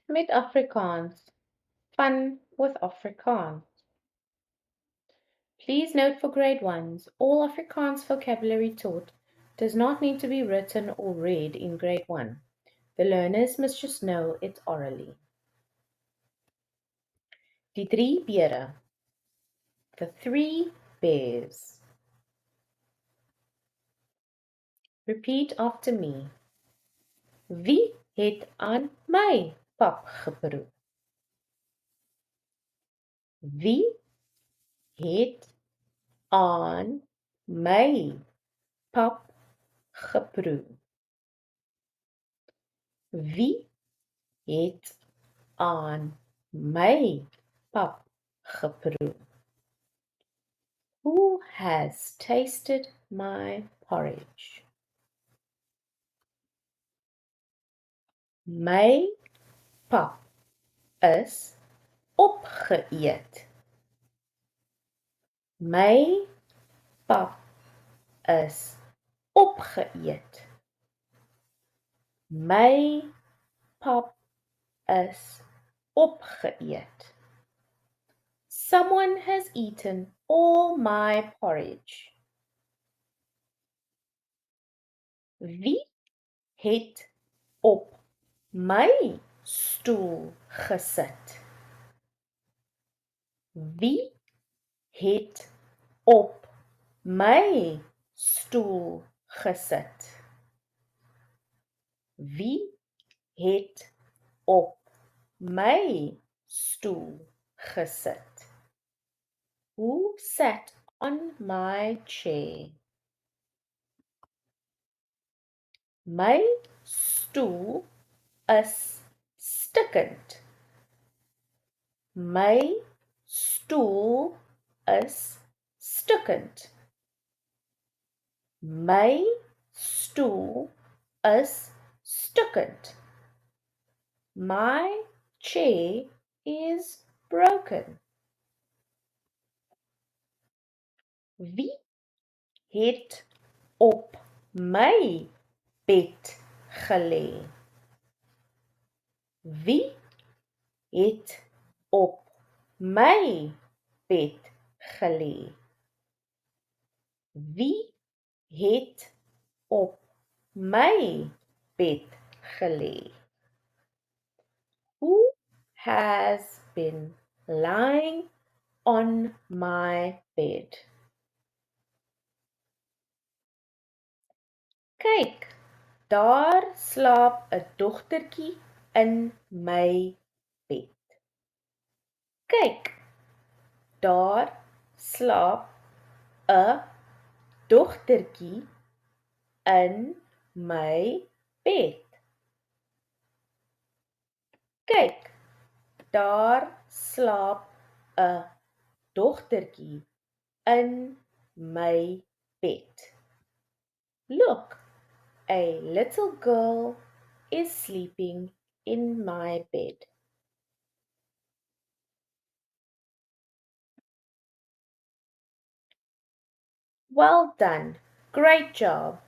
Met Afrikaans. Fun with Afrikaans. Please note for grade 1s, all Afrikaans vocabulary taught does not need to be written or read in grade 1. The learners must just know it orally. Die drie bere. The three bears. Repeat after me. Wie het aan my pap geproe? Wie het aan my pap geproe? Wie het aan my pap geproe? Who has tasted my porridge? My pap is opgeëet. My pap is opgeëet. My pap is opgeëet. Someone has eaten all my porridge. Wie het op my stoel gesit? Wie het op my stoel gesit? Wie het op my stoel gesit? Who sat on my chair? My stoel is stikkend. My stoel is stikkend. My stoel is stikkend. My chair is broken. Wie het op my bed gelê? Wie het op my bed gelê? Wie het op my bed gelê? Who has been lying on my bed? Kyk, daar slaap 'n dogtertjie in my bed. Kyk, daar slaap 'n dogtertjie in my bed. Kyk, daar slaap 'n dogtertjie in my bed. Look, a little girl is sleeping in my bed. Well done. Great job.